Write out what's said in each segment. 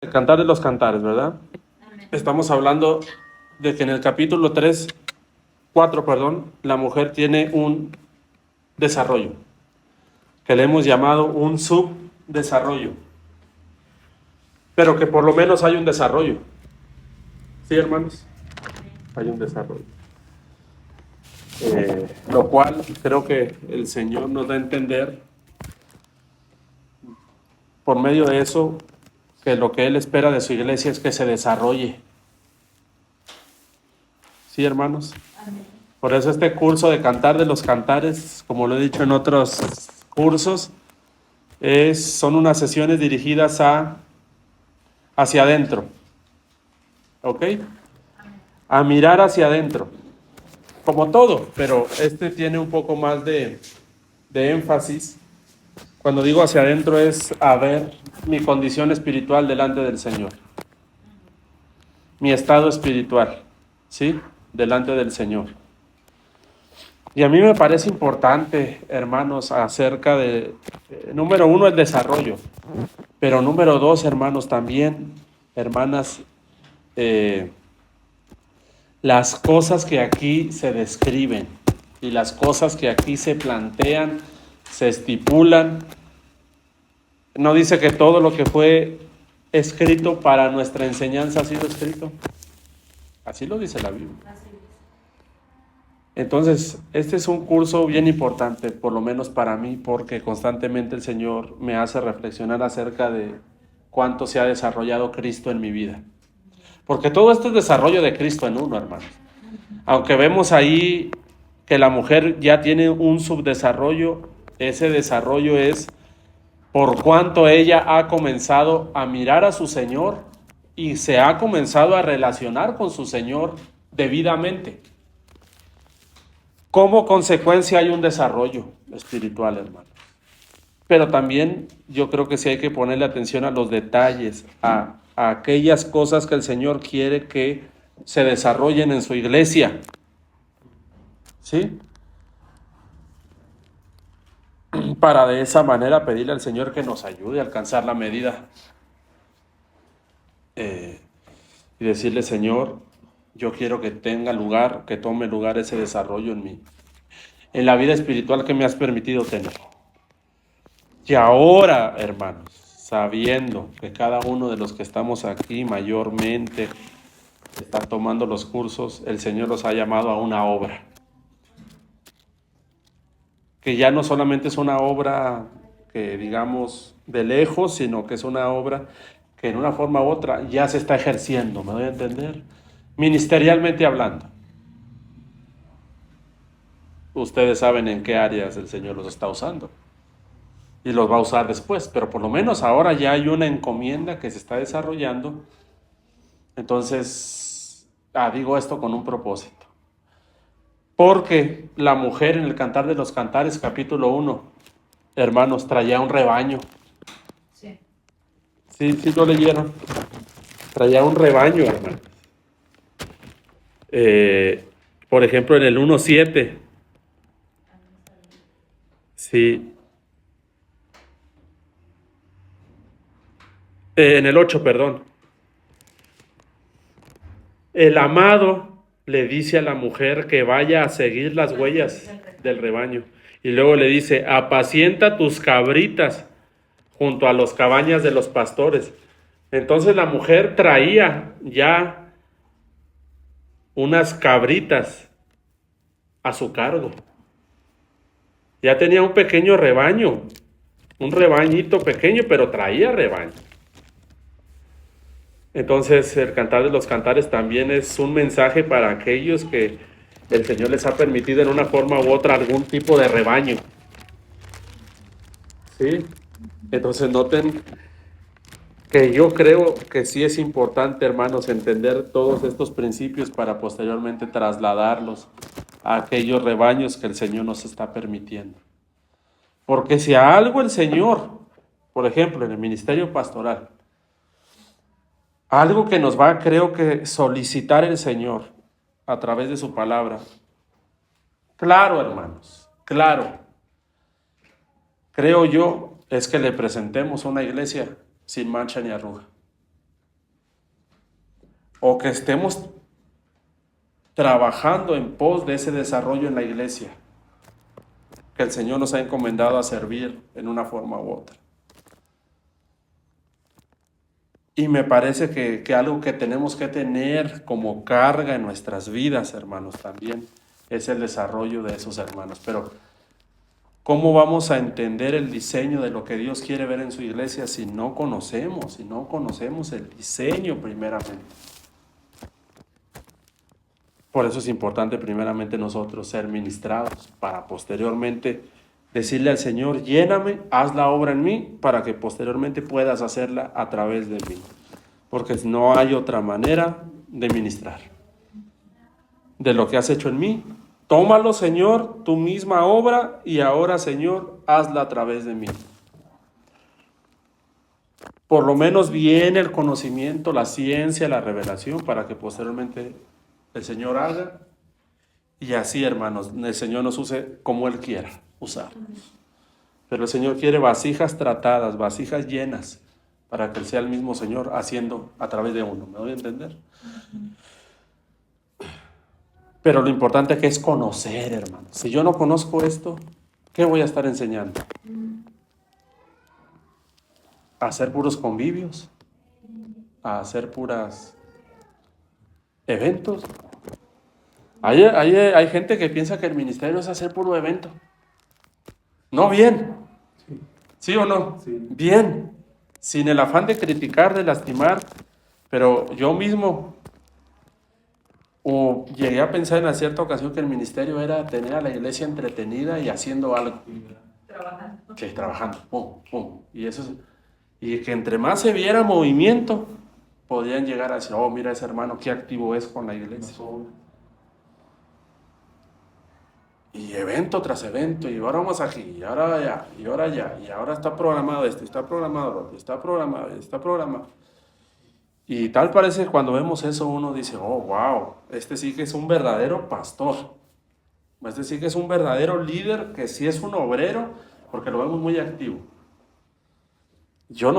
El Cantar de los Cantares, ¿verdad? Estamos hablando de que en el capítulo 4, la mujer tiene un desarrollo, que le hemos llamado un subdesarrollo, pero que por lo menos hay un desarrollo. ¿Sí, hermanos? Hay un desarrollo. Lo cual creo que el Señor nos da a entender por medio de eso que lo que Él espera de su iglesia es que se desarrolle. ¿Sí, hermanos? Por eso este curso de Cantar de los Cantares, como lo he dicho en otros cursos, son unas sesiones dirigidas hacia adentro, ¿ok? A mirar hacia adentro, como todo, pero este tiene un poco más de énfasis. Cuando digo hacia adentro es a ver mi condición espiritual delante del Señor, mi estado espiritual, ¿sí? Delante del Señor. Y a mí me parece importante, hermanos, acerca de, número uno, el desarrollo, pero número dos, hermanos, también, hermanas, las cosas que aquí se describen y las cosas que aquí se plantean, se estipulan. No dice que todo lo que fue escrito para nuestra enseñanza ha sido escrito. Así lo dice la Biblia. Entonces, este es un curso bien importante, por lo menos para mí, porque constantemente el Señor me hace reflexionar acerca de cuánto se ha desarrollado Cristo en mi vida. Porque todo esto es desarrollo de Cristo en uno, hermanos. Aunque vemos ahí que la mujer ya tiene un subdesarrollo, ese desarrollo es por cuanto ella ha comenzado a mirar a su Señor y se ha comenzado a relacionar con su Señor debidamente. Como consecuencia hay un desarrollo espiritual, hermano. Pero también yo creo que sí hay que ponerle atención a los detalles, a aquellas cosas que el Señor quiere que se desarrollen en su iglesia. ¿Sí? Para de esa manera pedirle al Señor que nos ayude a alcanzar la medida. Y decirle, Señor, yo quiero que tenga lugar, que tome lugar ese desarrollo en mí, en la vida espiritual que me has permitido tener. Y ahora, hermanos, sabiendo que cada uno de los que estamos aquí mayormente está tomando los cursos, el Señor los ha llamado a una obra. Que ya no solamente es una obra que digamos de lejos, sino que es una obra que en una forma u otra ya se está ejerciendo, ¿me doy a entender? Ministerialmente hablando. Ustedes saben en qué áreas el Señor los está usando y los va a usar después, pero por lo menos ahora ya hay una encomienda que se está desarrollando. Entonces, digo esto con un propósito. Porque la mujer en el Cantar de los Cantares, capítulo 1, hermanos, traía un rebaño. Sí. Sí lo leyeron. Traía un rebaño, hermano. Por ejemplo, en el 1:7. Sí. En el 8, perdón. El amado le dice a la mujer que vaya a seguir las huellas del rebaño. Y luego le dice, apacienta tus cabritas junto a las cabañas de los pastores. Entonces la mujer traía ya unas cabritas a su cargo. Ya tenía un pequeño rebaño, un rebañito pequeño, pero traía rebaño. Entonces el Cantar de los Cantares también es un mensaje para aquellos que el Señor les ha permitido en una forma u otra algún tipo de rebaño. ¿Sí? Entonces noten que yo creo que sí es importante, hermanos, entender todos estos principios para posteriormente trasladarlos a aquellos rebaños que el Señor nos está permitiendo. Porque si a algo el Señor, por ejemplo, en el ministerio pastoral, algo que nos va, creo que, solicitar el Señor a través de su palabra. Claro, hermanos, claro. Creo yo, es que le presentemos una iglesia sin mancha ni arruga. o que estemos trabajando en pos de ese desarrollo en la iglesia que el Señor nos ha encomendado a servir en una forma u otra. Y me parece que algo que tenemos que tener como carga en nuestras vidas, hermanos, también es el desarrollo de esos hermanos. Pero ¿cómo vamos a entender el diseño de lo que Dios quiere ver en su iglesia si no conocemos el diseño primeramente? Por eso es importante primeramente nosotros ser ministrados para posteriormente decirle al Señor, lléname, haz la obra en mí para que posteriormente puedas hacerla a través de mí. Porque no hay otra manera de ministrar. De lo que has hecho en mí, tómalo, Señor, tu misma obra y ahora, Señor, hazla a través de mí. Por lo menos viene el conocimiento, la ciencia, la revelación para que posteriormente el Señor haga y así, hermanos, el Señor nos use como Él quiera usarnos. Pero el Señor quiere vasijas tratadas, vasijas llenas, para que Él sea el mismo Señor haciendo a través de uno. ¿Me doy a entender? Pero lo importante que es conocer, hermanos. Si yo no conozco esto, ¿qué voy a estar enseñando? ¿A hacer puros convivios? ¿A hacer puras eventos? Hay gente que piensa que el ministerio es hacer puro evento. No, bien. ¿Sí o no? Sí. Bien. Sin el afán de criticar, de lastimar. Pero yo mismo llegué a pensar en cierta ocasión que el ministerio era tener a la iglesia entretenida y haciendo algo. Trabajando. Sí, trabajando. Pum, pum. Y que entre más se viera movimiento, podían llegar a decir, oh, mira ese hermano, qué activo es con la iglesia. Y evento tras evento, y ahora vamos aquí, y ahora allá, y ahora allá, y ahora está programado esto, está programado lo otro, está programado. Y tal parece que cuando vemos eso uno dice, oh, wow, este sí que es un verdadero pastor. Este sí que es un verdadero líder, que sí es un obrero, porque lo vemos muy activo. Yo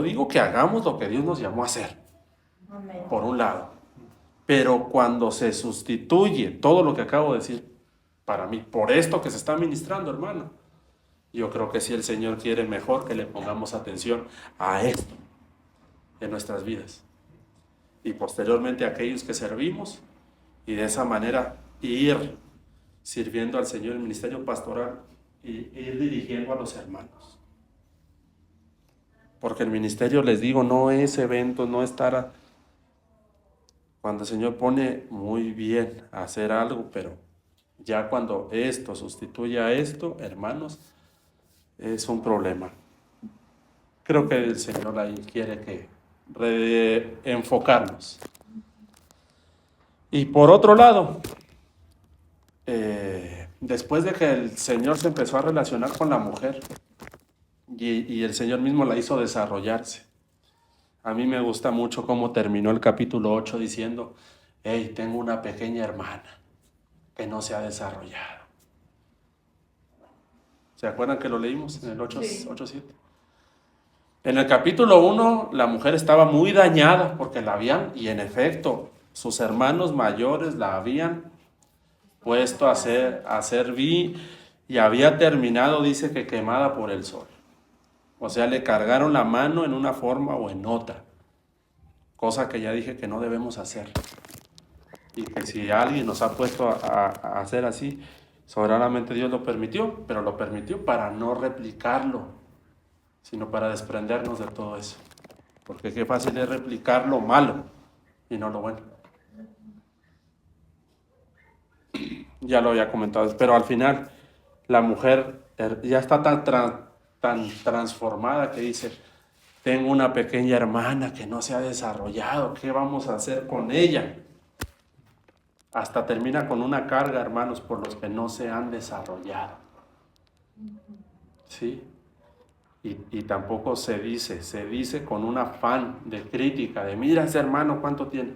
digo que hagamos lo que Dios nos llamó a hacer, Amén. por un lado. Pero cuando se sustituye todo lo que acabo de decir, para mí, por esto que se está ministrando, hermano, yo creo que sí el Señor quiere mejor que le pongamos atención a esto en nuestras vidas. Y posteriormente a aquellos que servimos, y de esa manera ir sirviendo al Señor en el ministerio pastoral y ir dirigiendo a los hermanos. Porque el ministerio, les digo, no es evento, no estar... Cuando el Señor pone muy bien a hacer algo, pero ya cuando esto sustituye a esto, hermanos, es un problema. Creo que el Señor ahí quiere que reenfocarnos. Y por otro lado, después de que el Señor se empezó a relacionar con la mujer y el Señor mismo la hizo desarrollarse, a mí me gusta mucho cómo terminó el capítulo 8 diciendo, hey, tengo una pequeña hermana que no se ha desarrollado. ¿Se acuerdan que lo leímos en el 8:7? En el capítulo 1 la mujer estaba muy dañada porque la habían, y en efecto, sus hermanos mayores la habían puesto a servir y había terminado, dice que quemada por el sol. O sea, le cargaron la mano en una forma o en otra. Cosa que ya dije que no debemos hacer. Y que si alguien nos ha puesto a hacer así, soberanamente Dios lo permitió, pero lo permitió para no replicarlo, sino para desprendernos de todo eso. Porque qué fácil es replicar lo malo y no lo bueno. Ya lo había comentado, pero al final la mujer ya está tan transformada que dice, tengo una pequeña hermana que no se ha desarrollado, ¿qué vamos a hacer con ella? Hasta termina con una carga, hermanos, por los que no se han desarrollado. ¿Sí? Y tampoco se dice con un afán de crítica, de mira ese hermano cuánto tiene.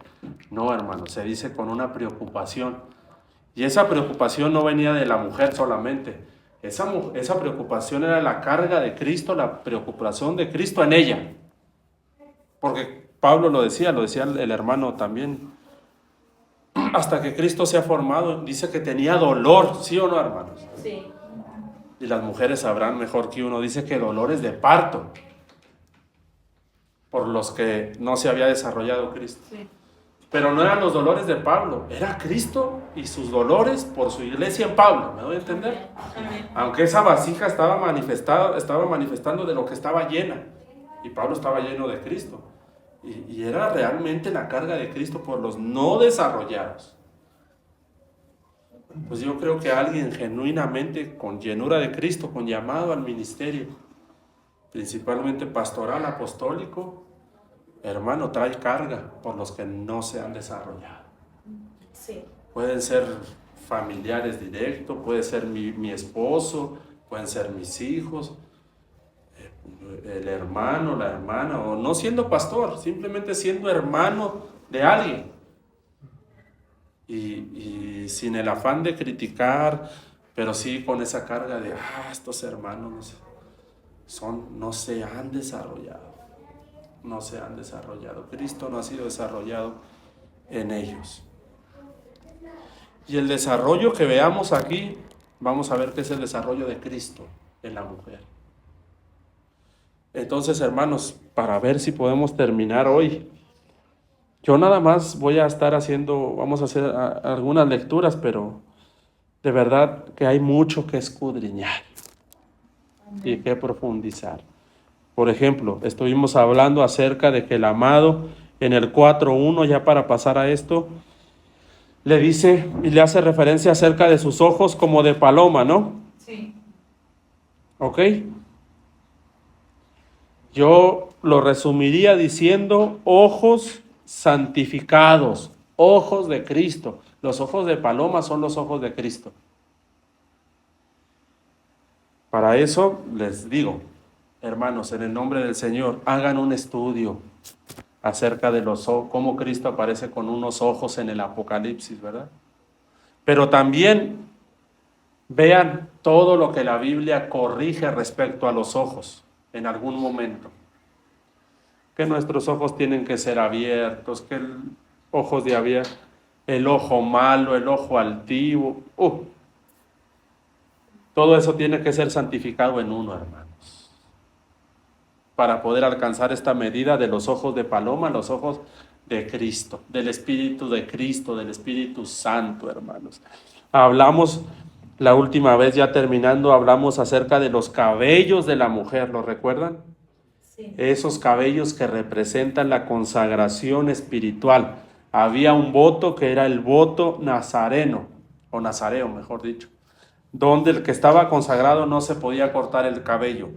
No, hermano, se dice con una preocupación. Y esa preocupación no venía de la mujer solamente. Esa preocupación era la carga de Cristo, la preocupación de Cristo en ella. Porque porque Pablo lo decía el hermano también. Hasta que Cristo se ha formado, dice que tenía dolor, ¿sí o no, hermanos? Sí. Y las mujeres sabrán mejor que uno, dice que dolores de parto, por los que no se había desarrollado Cristo. Sí. Pero no eran los dolores de Pablo, era Cristo y sus dolores por su iglesia en Pablo, ¿me doy a entender? Amén. Aunque esa vasija estaba manifestando de lo que estaba llena, y Pablo estaba lleno de Cristo, y era realmente la carga de Cristo por los no desarrollados. Pues yo creo que alguien genuinamente con llenura de Cristo, con llamado al ministerio, principalmente pastoral, apostólico, hermano, trae carga por los que no se han desarrollado. Sí. Pueden ser familiares directos, puede ser mi esposo, pueden ser mis hijos, el hermano, la hermana, o no siendo pastor, simplemente siendo hermano de alguien. Y sin el afán de criticar, pero sí con esa carga de, estos hermanos no se han desarrollado. No se han desarrollado. Cristo no ha sido desarrollado en ellos. Y el desarrollo que veamos aquí, vamos a ver que es el desarrollo de Cristo en la mujer. Entonces, hermanos, para ver si podemos terminar hoy, yo nada más voy a estar vamos a hacer algunas lecturas, pero de verdad que hay mucho que escudriñar y que profundizar. Por ejemplo, estuvimos hablando acerca de que el amado en el 4.1, ya para pasar a esto, le dice y le hace referencia acerca de sus ojos como de paloma, ¿no? Sí. ¿Ok? Yo lo resumiría diciendo ojos santificados, ojos de Cristo. Los ojos de paloma son los ojos de Cristo. Para eso les digo, hermanos, en el nombre del Señor, hagan un estudio acerca de cómo Cristo aparece con unos ojos en el Apocalipsis, ¿verdad? Pero también vean todo lo que la Biblia corrige respecto a los ojos en algún momento. Que nuestros ojos tienen que ser abiertos, que ojos de abierto, el ojo malo, el ojo altivo, todo eso tiene que ser santificado en uno, hermanos, para poder alcanzar esta medida de los ojos de paloma, los ojos de Cristo, del Espíritu de Cristo, del Espíritu Santo, hermanos. Hablamos la última vez, ya terminando, hablamos acerca de los cabellos de la mujer, ¿lo recuerdan? Sí. Esos cabellos que representan la consagración espiritual. Había un voto que era el voto nazareno, o nazareo, mejor dicho, donde el que estaba consagrado no se podía cortar el cabello.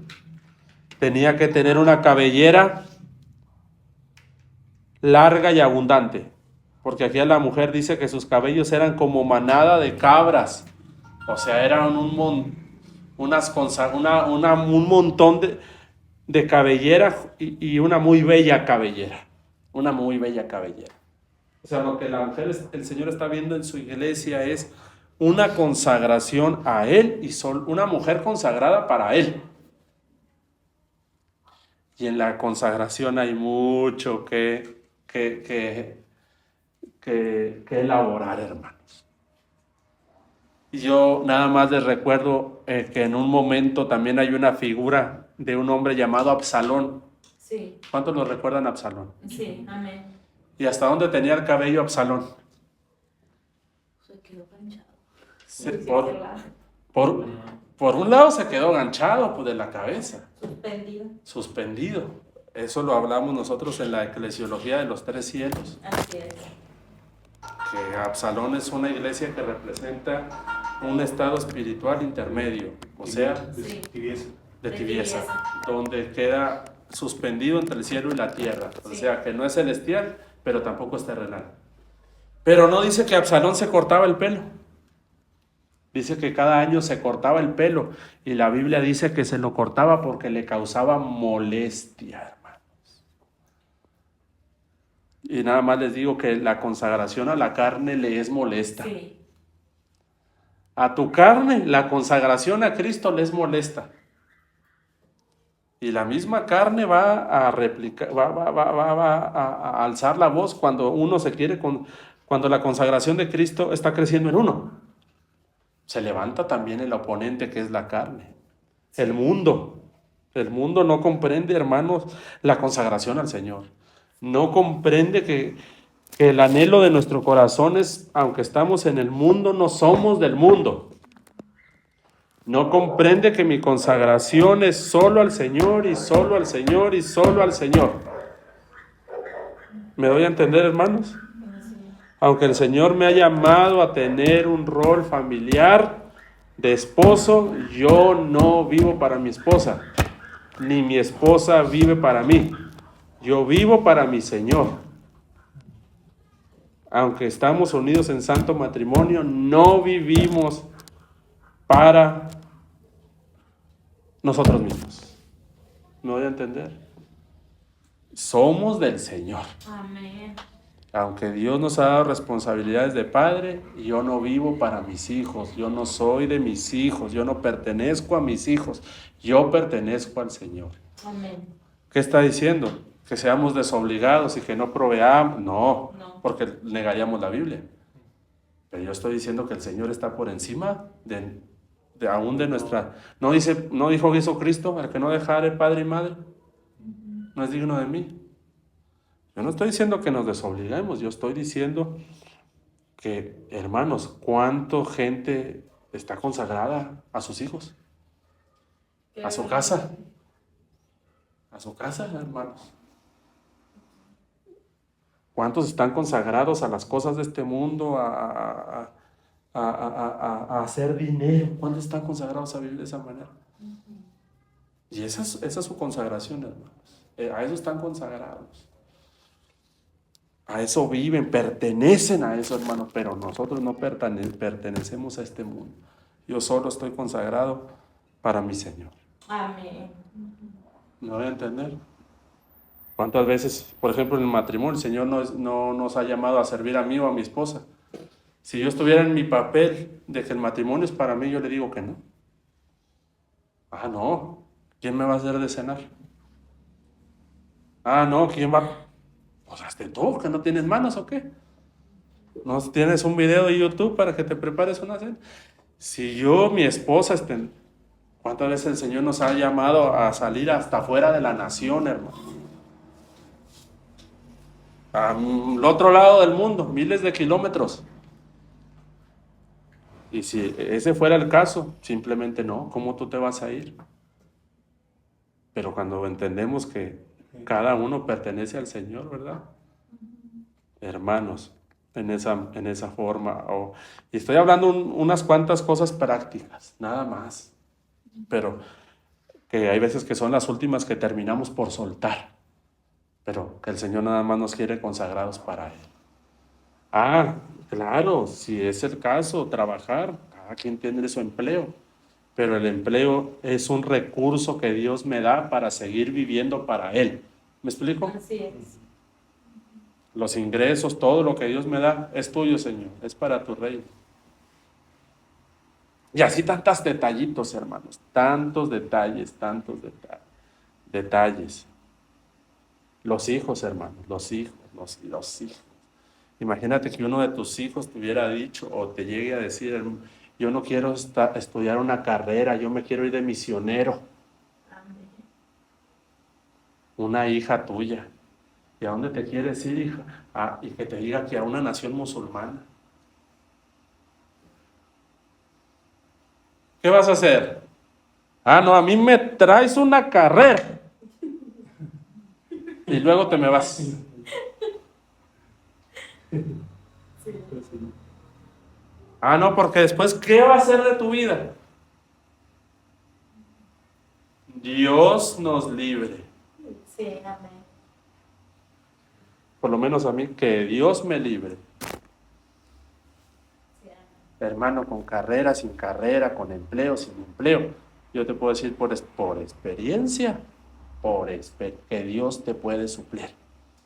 Tenía que tener una cabellera larga y abundante, porque aquí la mujer dice que sus cabellos eran como manada de cabras, o sea, eran un montón de cabellera y una muy bella cabellera, una muy bella cabellera. O sea, lo que la mujer, el Señor está viendo en su iglesia es una consagración a Él y una mujer consagrada para Él. Y en la consagración hay mucho que elaborar, hermanos. Y yo nada más les recuerdo que en un momento también hay una figura de un hombre llamado Absalón. Sí. ¿Cuántos lo recuerdan a Absalón? Sí. Amén. ¿Y hasta dónde tenía el cabello Absalón? Se quedó ganchado. Por un lado se quedó ganchado pues, de la cabeza. Suspendido. Eso lo hablamos nosotros en la eclesiología de los 3 cielos. Así es. Que Absalón es una iglesia que representa un estado espiritual intermedio, o sea, Sí. de tibieza, donde queda suspendido entre el cielo y la tierra, o sea, que no es celestial, pero tampoco es terrenal. Pero no dice que Absalón se cortaba el pelo, dice que cada año se cortaba el pelo, y la Biblia dice que se lo cortaba porque le causaba molestia, hermanos. Y nada más les digo que la consagración a la carne le es molesta. Sí. A tu carne, la consagración a Cristo le es molesta. Y la misma carne va a replicar, va a alzar la voz cuando uno se quiere, cuando la consagración de Cristo está creciendo en uno. Se levanta también el oponente que es la carne, el mundo. El mundo no comprende, hermanos, la consagración al Señor. No comprende que el anhelo de nuestro corazón es, aunque estamos en el mundo, no somos del mundo. No comprende que mi consagración es solo al Señor y solo al Señor y solo al Señor. ¿Me doy a entender, hermanos? Aunque el Señor me ha llamado a tener un rol familiar de esposo, yo no vivo para mi esposa, ni mi esposa vive para mí. Yo vivo para mi Señor. Aunque estamos unidos en santo matrimonio, no vivimos para nosotros mismos. ¿Me voy a entender? Somos del Señor. Amén. Aunque Dios nos ha dado responsabilidades de padre, yo no vivo para mis hijos, yo no soy de mis hijos, yo no pertenezco a mis hijos, yo pertenezco al Señor. Amén. ¿Qué está diciendo? Que seamos desobligados y que no proveamos. No, No. porque negaríamos la Biblia. Pero yo estoy diciendo que el Señor está por encima aún de nuestra... ¿No dijo Jesucristo, el que no dejare padre y madre, no es digno de mí? Yo no estoy diciendo que nos desobliguemos, yo estoy diciendo que, hermanos, ¿cuánta gente está consagrada a sus hijos? A su casa. A su casa, hermanos. ¿Cuántos están consagrados a las cosas de este mundo, a hacer dinero? ¿Cuántos están consagrados a vivir de esa manera? Y esa es su consagración, hermanos. A eso están consagrados. A eso viven, pertenecen a eso, hermanos, pero nosotros no pertenecemos a este mundo. Yo solo estoy consagrado para mi Señor. Amén. ¿Me voy a entender? ¿Cuántas veces, por ejemplo, en el matrimonio, el Señor no nos ha llamado a servir a mí o a mi esposa? Si yo estuviera en mi papel de que el matrimonio es para mí, yo le digo que no. Ah, no. ¿Quién me va a hacer de cenar? Ah, no. ¿Quién va? Pues hazte tú, que no tienes manos o qué. ¿No tienes un video de YouTube para que te prepares una cena? Si yo, mi esposa, ¿cuántas veces el Señor nos ha llamado a salir hasta fuera de la nación, hermano? Al otro lado del mundo, miles de kilómetros. Y si ese fuera el caso, simplemente no, ¿cómo tú te vas a ir? Pero cuando entendemos que cada uno pertenece al Señor, ¿verdad? Hermanos, en esa forma. Y estoy hablando unas cuantas cosas prácticas, nada más. Pero que hay veces que son las últimas que terminamos por soltar. Pero que el Señor nada más nos quiere consagrados para Él. Ah, claro, si es el caso, trabajar, cada quien tiene su empleo, pero el empleo es un recurso que Dios me da para seguir viviendo para Él. ¿Me explico? Así es. Los ingresos, todo lo que Dios me da, es tuyo, Señor, es para tu reino. Y así tantos detallitos, hermanos, tantos detalles. Los hijos, hermanos, los hijos. Imagínate que uno de tus hijos te hubiera dicho o te llegue a decir, yo no quiero estudiar una carrera, yo me quiero ir de misionero. Amén. Una hija tuya. ¿Y a dónde te quieres ir, hija? Ah, y que te diga que a una nación musulmana. ¿Qué vas a hacer? Ah, no, a mí me traes una carrera. Y luego te me vas. Sí. Ah, no, porque después, ¿qué va a hacer de tu vida? Dios nos libre. Sí, amén. Por lo menos a mí, que Dios me libre. Sí, amén. Hermano, con carrera, sin carrera, con empleo, sin empleo. Yo te puedo decir por experiencia, que Dios te puede suplir.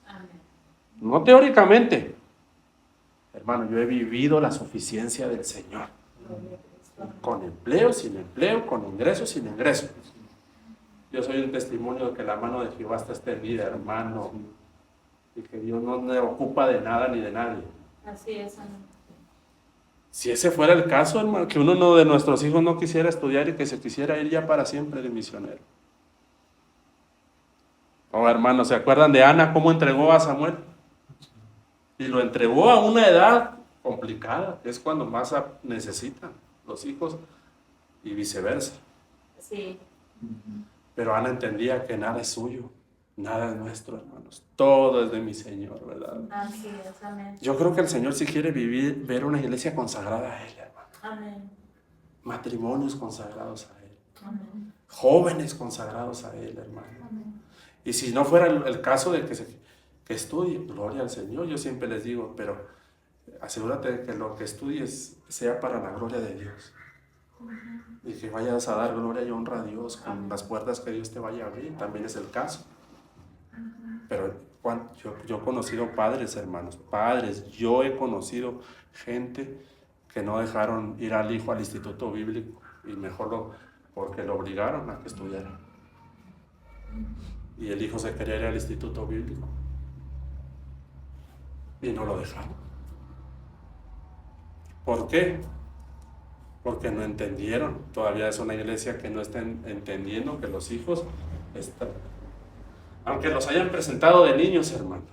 Amén. No teóricamente. Hermano, yo he vivido la suficiencia del Señor. Gloria a Cristo. Con empleo, sin empleo, con ingreso, sin ingreso. Yo soy un testimonio de que la mano de Jehová está extendida, hermano, y que Dios no me ocupa de nada ni de nadie. Así es, amén. Si ese fuera el caso, hermano, que uno de nuestros hijos no quisiera estudiar y que se quisiera ir ya para siempre de misionero. Oh, hermano, ¿se acuerdan de Ana cómo entregó a Samuel? Y lo entregó a una edad complicada, que es cuando más necesitan los hijos y viceversa. Sí, Pero Ana entendía que nada es suyo, nada es nuestro, hermanos. Todo es de mi Señor, ¿verdad? así es, amén. Yo creo que el Señor sí quiere ver una iglesia consagrada a Él, hermano. Amén. Matrimonios consagrados a Él. Amén. Jóvenes consagrados a Él, hermano. Amén. Y si no fuera el caso de que estudie, gloria al Señor, yo siempre les digo, pero asegúrate de que lo que estudies sea para la gloria de Dios. Y que vayas a dar gloria y honra a Dios con las puertas que Dios te vaya a abrir, también es el caso. Pero yo he conocido padres, hermanos, padres, yo he conocido gente que no dejaron ir al hijo al instituto bíblico y mejor porque lo obligaron a que estudiara. Y el hijo se quería ir al instituto bíblico y no lo dejaron. ¿Por qué? Porque no entendieron. Todavía es una iglesia que no está entendiendo que los hijos están, aunque los hayan presentado de niños, hermano.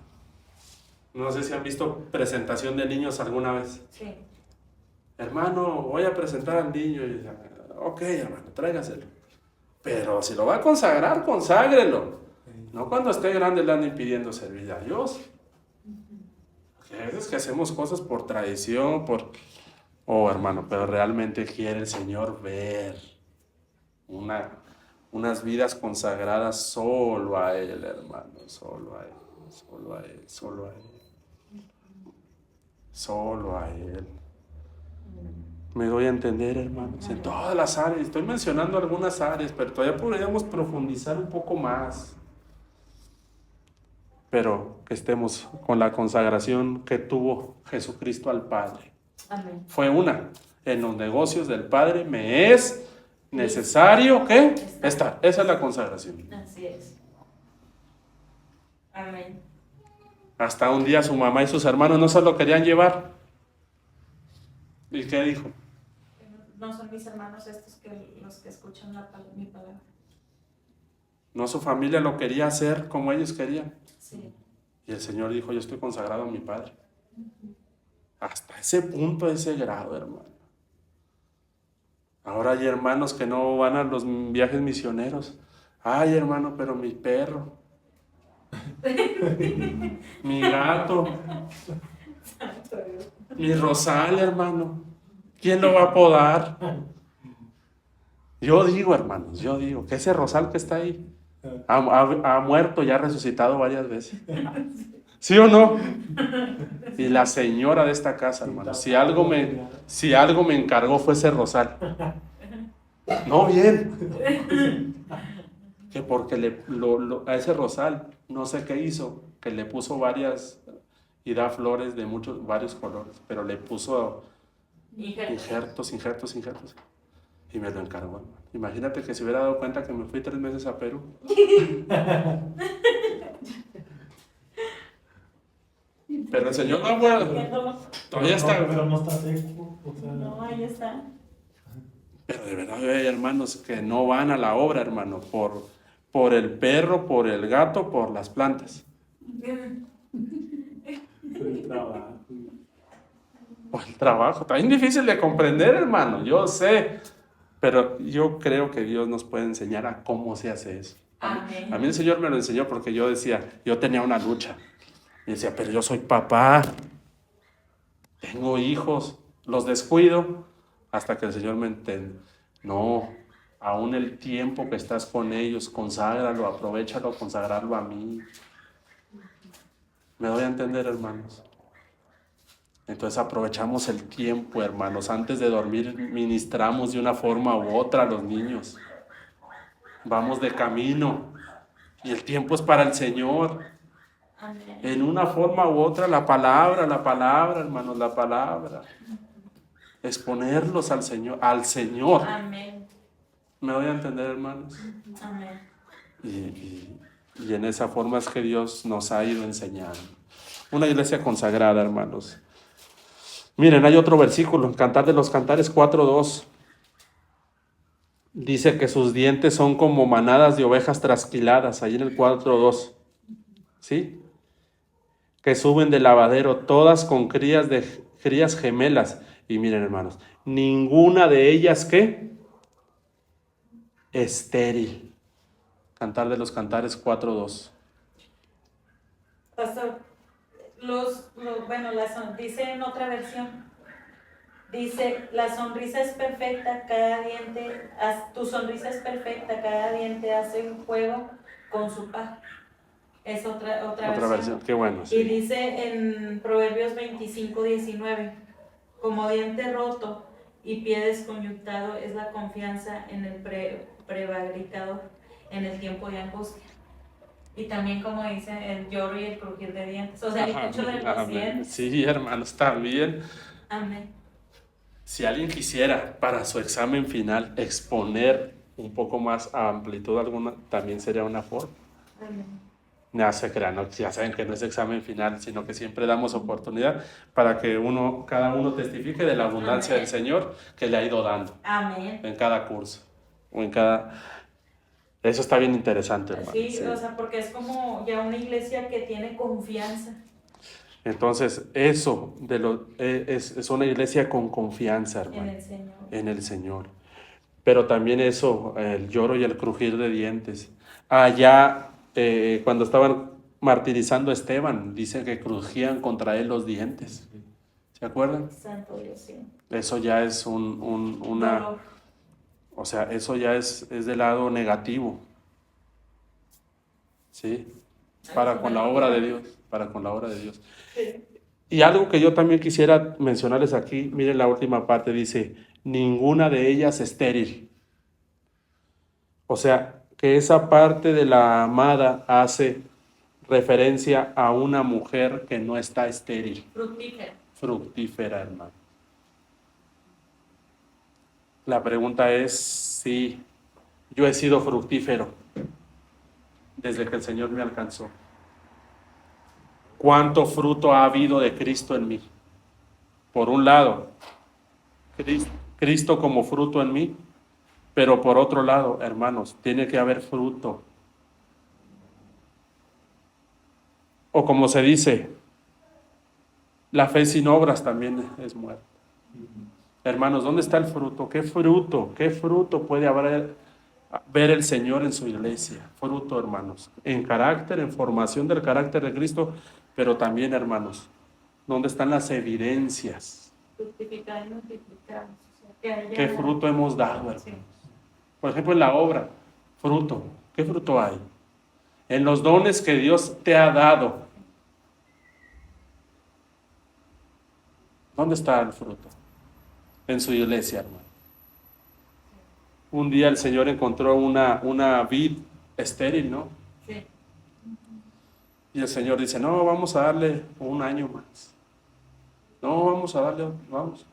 No sé si han visto presentación de niños alguna vez. Sí. Hermano, voy a presentar al niño. Y, ok, hermano, tráigaselo. Pero si lo va a consagrar, conságrelo. No cuando esté grande le ande impidiendo servir a Dios. Porque a veces que hacemos cosas por tradición, Oh, hermano, pero realmente quiere el Señor ver unas vidas consagradas solo a Él, hermano, solo a Él, solo a Él, solo a Él, solo a Él. Me doy a entender, hermanos, en todas las áreas. Estoy mencionando algunas áreas, pero todavía podríamos profundizar un poco más. Pero que estemos con la consagración que tuvo Jesucristo al Padre. Amén. Fue una. En los negocios del Padre me es necesario que estar. Esa es la consagración. Así es. Amén. Hasta un día su mamá y sus hermanos no se lo querían llevar. ¿Y qué dijo? No son mis hermanos estos los que escuchan mi palabra. No, su familia lo quería hacer como ellos querían. Sí. Y el Señor dijo, yo estoy consagrado a mi Padre. Hasta ese punto, ese grado, hermano. Ahora hay hermanos que no van a los viajes misioneros. Ay, hermano, pero mi perro, mi gato, mi rosal, hermano, ¿quién lo va a podar? Yo digo, hermanos, yo digo que ese rosal que está ahí ha muerto y ha resucitado varias veces. ¿Sí o no? Y la señora de esta casa, hermano, si algo me encargó fue ese rosal. No bien. Que porque a ese rosal, no sé qué hizo, que le puso varias, y da flores de varios colores, pero le puso injertos. Y me lo encargó, hermano. Imagínate que se hubiera dado cuenta que me fui 3 meses a Perú. Pero el Señor no, bueno, todavía está. Pero no está seco. O sea, No, ahí está. Pero de verdad hay hermanos que no van a la obra, hermano, por el perro, por el gato, por las plantas. el trabajo. Por el trabajo. Está bien difícil de comprender, hermano, yo sé. Pero yo creo que Dios nos puede enseñar a cómo se hace eso. Amén. A mí el Señor me lo enseñó porque yo tenía una lucha. Y decía, pero yo soy papá, tengo hijos, los descuido, hasta que el Señor me entiende. No, aún el tiempo que estás con ellos, conságralo, aprovéchalo, consagrarlo a mí. Me doy a entender, hermanos. Entonces aprovechamos el tiempo, hermanos. Antes de dormir ministramos de una forma u otra a los niños. Vamos de camino y el tiempo es para el Señor. Amén. En una forma u otra, la palabra, hermanos, la palabra. Exponerlos al Señor. Amén. ¿Me voy a entender, hermanos? Amén. Y en esa forma es que Dios nos ha ido enseñando. Una iglesia consagrada, hermanos. Miren, hay otro versículo, en Cantar de los Cantares 4:2. Dice que sus dientes son como manadas de ovejas trasquiladas, ahí en el 4:2. ¿Sí? Que suben del lavadero, todas con crías gemelas. Y miren, hermanos, ninguna de ellas, ¿qué? Estéril. Cantar de los Cantares 4:2. Pastor, dice en otra versión, dice, la sonrisa es perfecta, cada diente, tu sonrisa es perfecta, cada diente hace un juego con su par. Es otra versión. Qué bueno. Sí. Y dice en Proverbios 25:19, como diente roto y pie desconyuntado es la confianza en el prevaricador en el tiempo de angustia. Y también como dice el lloro y el crujir de dientes. O sea, hay mucho de los dientes. Sí, hermanos, también. Amén. Si alguien quisiera para su examen final exponer un poco más a amplitud alguna, también sería una forma. Amén. No se crean, ¿no? Ya saben que no es examen final, sino que siempre damos oportunidad para que cada uno testifique de la abundancia Amén. del Señor que le ha ido dando. Amén. En cada curso o en cada... Eso está bien interesante, hermano. Sí, o sea, porque es como ya una iglesia que tiene confianza. Entonces, eso es una iglesia con confianza, hermano. En el Señor. En el Señor. Pero también eso, el lloro y el crujir de dientes. Allá, cuando estaban martirizando a Esteban, dicen que crujían contra él los dientes. ¿Se acuerdan? Santo Dios, sí. Eso ya es una... Dolor. O sea, eso ya es del lado negativo. ¿Sí? Para con la obra de Dios. Para con la obra de Dios. Sí. Y algo que yo también quisiera mencionarles aquí, miren la última parte, dice, ninguna de ellas estéril. O sea, que esa parte de la amada hace referencia a una mujer que no está estéril. Fructífera. Fructífera, hermano. La pregunta es si yo he sido fructífero desde que el Señor me alcanzó. ¿Cuánto fruto ha habido de Cristo en mí? Por un lado, Cristo como fruto en mí, pero por otro lado, hermanos, tiene que haber fruto. O como se dice, la fe sin obras también es muerta. Hermanos, ¿dónde está el fruto? ¿Qué fruto puede ver el Señor en su iglesia? Fruto, hermanos, en carácter, en formación del carácter de Cristo, pero también, hermanos, ¿dónde están las evidencias? Fructificar y multiplicar. O sea, ¿Qué fruto hemos dado, hermanos? Sí. Por ejemplo, en la obra, fruto. ¿Qué fruto hay? En los dones que Dios te ha dado. ¿Dónde está el fruto? En su iglesia, hermano. Un día el Señor encontró una vid estéril, ¿no? Sí. Y el Señor dice, no, vamos a darle un año más. No, vamos.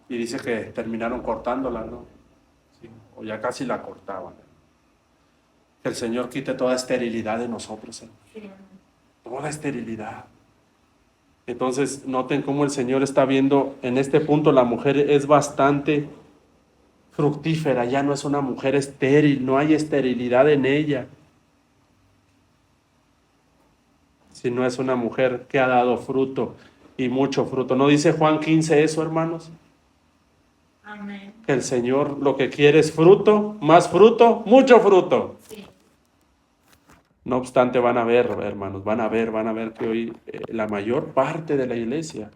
Y dice que terminaron cortándola, ¿no? Sí, o ya casi la cortaban. Que el Señor quite toda esterilidad de nosotros, hermano. Sí. Toda esterilidad. Entonces, noten cómo el Señor está viendo, en este punto la mujer es bastante fructífera, ya no es una mujer estéril, no hay esterilidad en ella, sino es una mujer que ha dado fruto y mucho fruto. ¿No dice Juan 15 eso, hermanos? Amén. Que el Señor lo que quiere es fruto, más fruto, mucho fruto. Sí. No obstante, van a ver, hermanos, van a ver que hoy la mayor parte de la iglesia,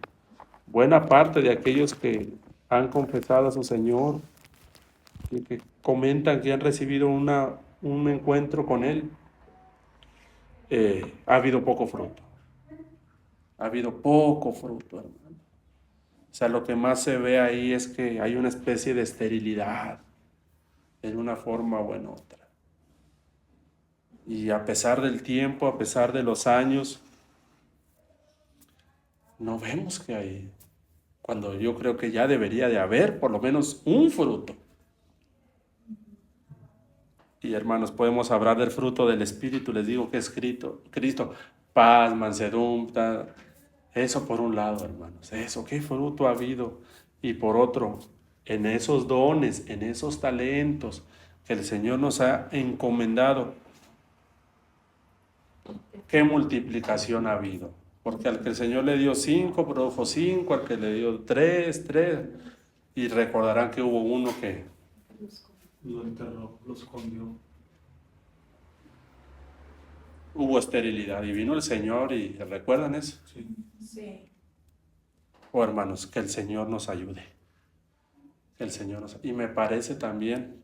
buena parte de aquellos que han confesado a su Señor y que comentan que han recibido un encuentro con Él, ha habido poco fruto. Ha habido poco fruto, hermano. O sea, lo que más se ve ahí es que hay una especie de esterilidad en una forma o en otra. Y a pesar del tiempo, a pesar de los años, no vemos que hay, cuando yo creo que ya debería de haber por lo menos un fruto. Y hermanos, podemos hablar del fruto del Espíritu, les digo que es Cristo, paz, mansedumbre, eso por un lado, hermanos, eso, qué fruto ha habido. Y por otro, en esos dones, en esos talentos que el Señor nos ha encomendado, qué multiplicación ha habido. Porque al que el Señor le dio 5, produjo 5, al que le dio 3, 3. Y recordarán que hubo uno que Lo enterró, lo escondió. hubo esterilidad y vino el Señor y ¿recuerdan eso? Sí. Sí. Oh, hermanos, que el Señor nos ayude. Que el Señor nos ayude. Y me parece también,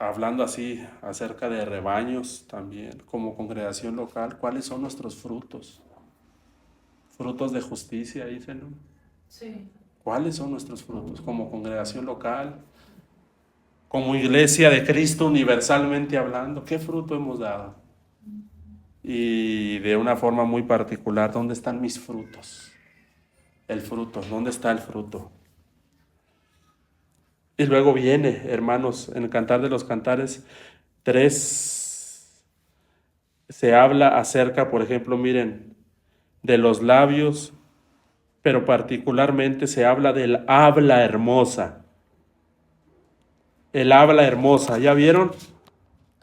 hablando así acerca de rebaños también, como congregación local, ¿cuáles son nuestros frutos? Frutos de justicia, dicen, ¿no? Sí. ¿Cuáles son nuestros frutos como congregación local? Como iglesia de Cristo universalmente hablando, ¿qué fruto hemos dado? Y de una forma muy particular, ¿dónde están mis frutos? El fruto, ¿dónde está el fruto? Y luego viene, hermanos, en el Cantar de los Cantares 3, se habla acerca, por ejemplo, miren, de los labios, pero particularmente se habla del habla hermosa. El habla hermosa, ¿ya vieron?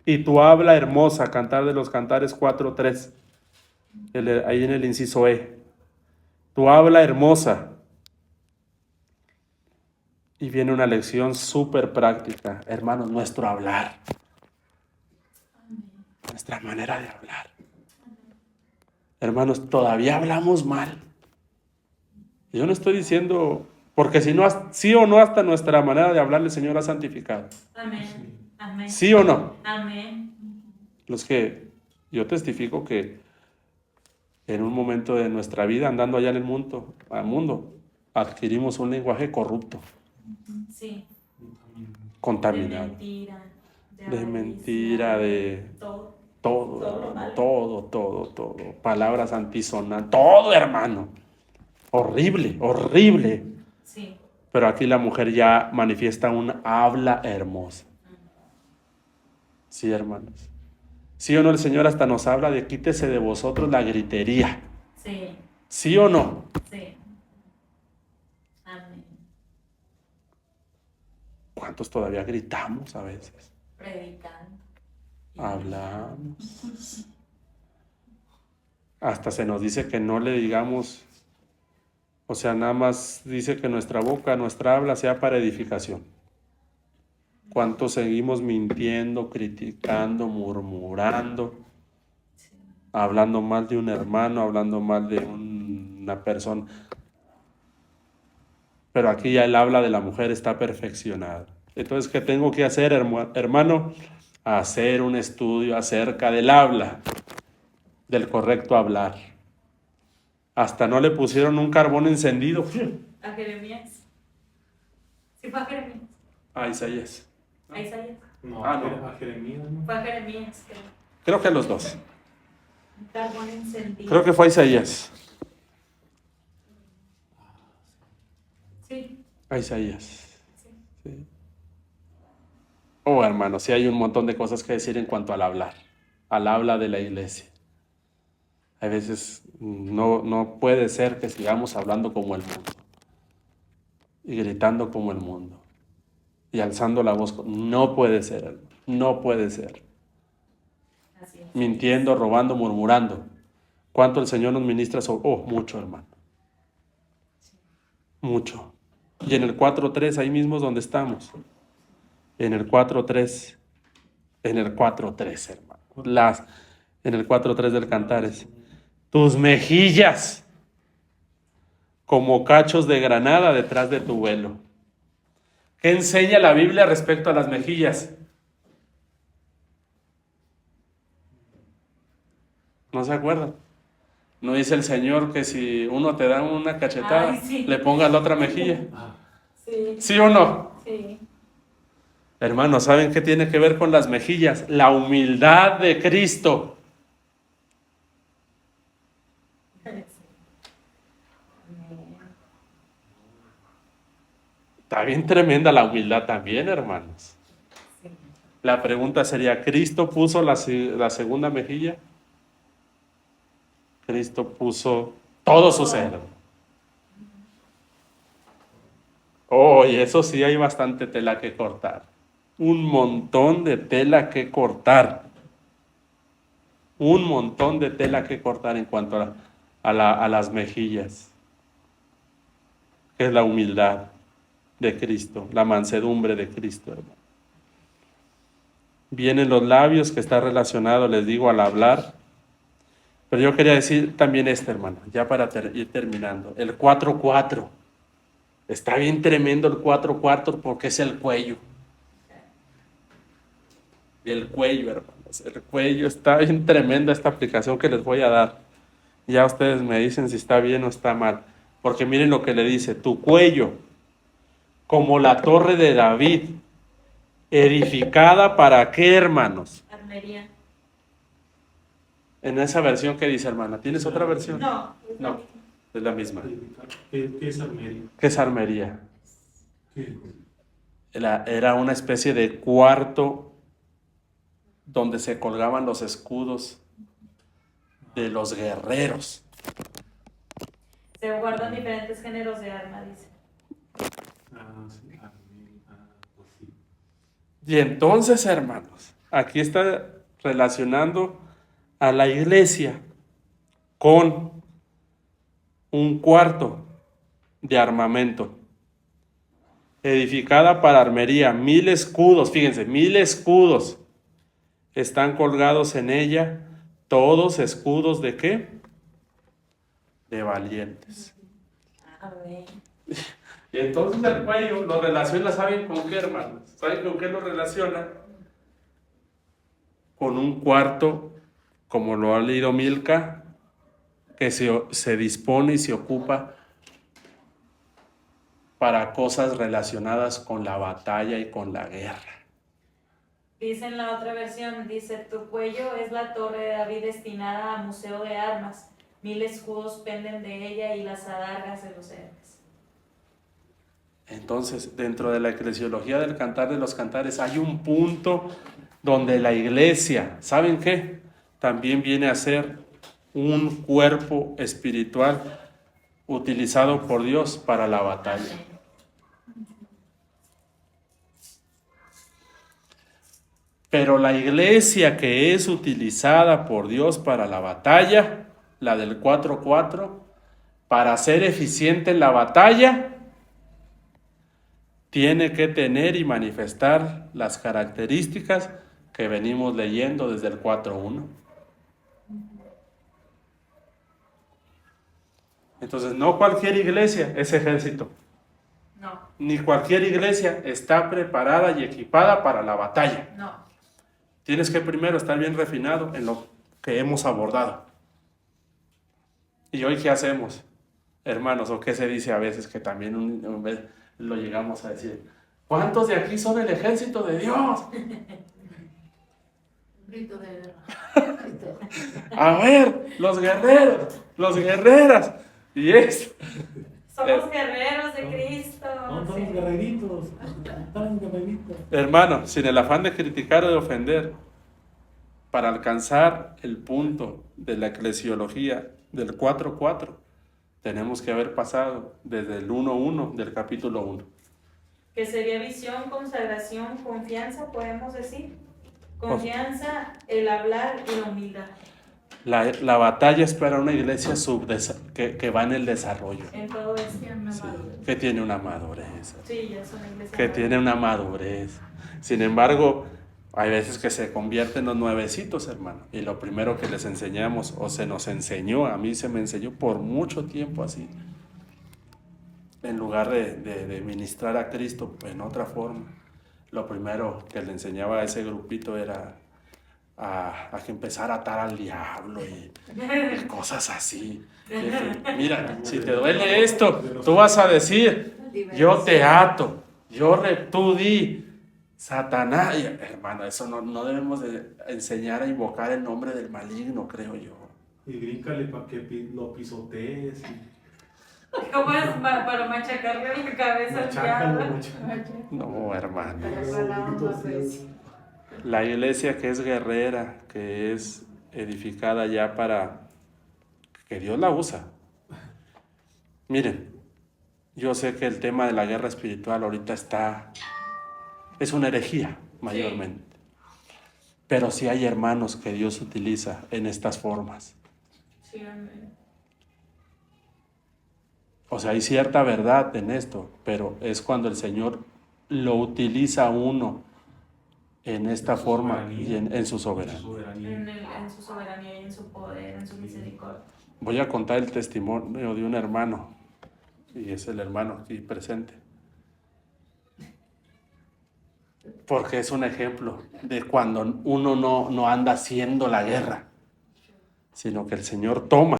Y tu habla hermosa, Cantar de los Cantares 4:3, ahí en el inciso E. Tu habla hermosa. Y viene una lección súper práctica, hermanos, nuestro hablar, nuestra manera de hablar. Hermanos, todavía hablamos mal. Yo no estoy diciendo, porque si no, sí o no, hasta nuestra manera de hablar el Señor ha santificado. Amén. Amén. ¿Sí o no? Amén. Los que yo testifico que en un momento de nuestra vida, andando allá en el mundo, adquirimos un lenguaje corrupto, Sí. contaminado, de mentira, de todo. todo, Todo hermano, malo. todo, palabras antisonantes, todo, hermano, horrible, horrible. Sí. Pero aquí la mujer ya manifiesta un habla hermosa. Sí, hermanos. Sí o no, el Señor hasta nos habla de quítese de vosotros la gritería. Sí. ¿Sí o no? Sí. Amén. ¿Cuántos todavía gritamos a veces? Predicando. Hablamos. Hasta se nos dice que no le digamos, o sea, nada más dice que nuestra boca, nuestra habla sea para edificación. ¿Cuántos seguimos mintiendo, criticando, murmurando, hablando mal de un hermano, hablando mal de una persona? Pero aquí ya el habla de la mujer está perfeccionada. Entonces, ¿qué tengo que hacer, hermano? Hacer un estudio acerca del habla, del correcto hablar. Hasta no le pusieron un carbón encendido A Jeremías. Sí, fue a Jeremías. a Isaías. A Isaías. No, No. a Jeremías, ¿no? Fue a Jeremías, creo. Creo que a los dos. Un carbón encendido. Creo que fue a Isaías. Sí. A Isaías. Sí. Oh, hermano, sí hay un montón de cosas que decir en cuanto al hablar. Al habla de la iglesia. A veces no puede ser que sigamos hablando como el mundo. Y gritando como el mundo. Y alzando la voz. No puede ser, hermano. No puede ser. Así es. Mintiendo, robando, murmurando. ¿Cuánto el Señor nos ministra sobre? Oh, mucho, hermano. Mucho. Y en el 4:3, ahí mismo es donde estamos. En el 4:3. En el 4:3, hermano. En el 4:3 del Cantares. Tus mejillas como cachos de granada detrás de tu velo. ¿Qué enseña la Biblia respecto a las mejillas? ¿No se acuerdan? ¿No dice el Señor que si uno te da una cachetada, Ay, sí. le pongas la otra mejilla? Sí. ¿Sí o no? Sí. Hermanos, ¿saben qué tiene que ver con las mejillas? La humildad de Cristo. Está bien tremenda la humildad también, hermanos. La pregunta sería, ¿Cristo puso la segunda mejilla? Cristo puso todo su ser. Oh, y eso sí hay bastante tela que cortar. Un montón de tela que cortar. Un montón de tela que cortar en cuanto a las mejillas. Que es la humildad de Cristo, la mansedumbre de Cristo, hermano. Vienen los labios, que está relacionado, les digo, al hablar. Pero yo quería decir también hermano, ya para ir terminando. El 4-4. Está bien tremendo el 4-4 porque es el cuello. El cuello, hermanos. El cuello está bien tremenda esta aplicación que les voy a dar. Ya ustedes me dicen si está bien o está mal. Porque miren lo que le dice. Tu cuello, como la torre de David, edificada ¿para qué, hermanos? Armería. En esa versión que dice, hermana. ¿Tienes otra versión? No. No, es la misma. ¿Qué es armería? ¿Qué es armería? ¿Qué? Era una especie de cuarto donde se colgaban los escudos de los guerreros. Se guardan diferentes géneros de arma, dice. Sí, armería. Pues sí. Y entonces, hermanos, aquí está relacionando a la iglesia con un cuarto de armamento, edificada para armería, 1000 escudos, fíjense, 1000 escudos están colgados en ella, todos escudos ¿de qué? De valientes. Amén. Y entonces el cuello lo relaciona, ¿saben con qué, hermanos? ¿Saben con qué lo relaciona? Con un cuarto, como lo ha leído Milca, que se dispone y se ocupa para cosas relacionadas con la batalla y con la guerra. Dice en la otra versión, dice, tu cuello es la torre de David destinada a museo de armas. 1000 escudos penden de ella y las adargas de los héroes. Entonces, dentro de la eclesiología del Cantar de los Cantares hay un punto donde la iglesia, ¿saben qué? También viene a ser un cuerpo espiritual utilizado por Dios para la batalla. Pero la iglesia que es utilizada por Dios para la batalla, la del 4-4, para ser eficiente en la batalla, tiene que tener y manifestar las características que venimos leyendo desde el 4.1. Entonces, no cualquier iglesia es ejército. No. Ni cualquier iglesia está preparada y equipada para la batalla. No. Tienes que primero estar bien refinado en lo que hemos abordado. ¿Y hoy qué hacemos, hermanos? ¿O qué se dice a veces que también lo llegamos a decir? ¿Cuántos de aquí son el ejército de Dios? Grito de guerra. A ver, los guerreros, las guerreras. Y es. Somos guerreros de Cristo. No, Sí. estamos guerreritos. Estamos guerreritos. Hermano, sin el afán de criticar o de ofender, para alcanzar el punto de la eclesiología del 4.4, tenemos que haber pasado desde el 1.1 del capítulo 1. Que sería visión, consagración, confianza, podemos decir. Confianza, el hablar y la humildad. La batalla es para una iglesia que va en el desarrollo, En todo esto. sí, que tiene una madurez, Sí, ya es una iglesia. que tiene una madurez. Sin embargo, hay veces que se convierten los nuevecitos, hermano, y lo primero que les enseñamos, o se nos enseñó, a mí se me enseñó por mucho tiempo así, en lugar de ministrar a Cristo en otra forma, lo primero que le enseñaba a ese grupito era a que empezara a atar al diablo y cosas así. Mira, si te duele esto, tú vas a decir, yo te ato, tú di, Satanás. Y, hermano, eso no debemos de enseñar a invocar el nombre del maligno, creo yo. Y bríncale para que lo pisotees. ¿Cómo es para machacarle la cabeza al Machácalo, diablo? machácalo. No, hermano. Pero para la onda, pues. La iglesia que es guerrera, que es edificada ya para que Dios la usa. Miren, yo sé que el tema de la guerra espiritual ahorita es una herejía mayormente, pero sí hay hermanos que Dios utiliza en estas formas. Sí, amén. O sea, hay cierta verdad en esto, pero es cuando el Señor lo utiliza a uno en esta forma y en su soberanía. En su soberanía y en su poder, en su misericordia. Voy a contar el testimonio de un hermano, y es el hermano aquí presente, porque es un ejemplo de cuando uno no anda haciendo la guerra, sino que el Señor toma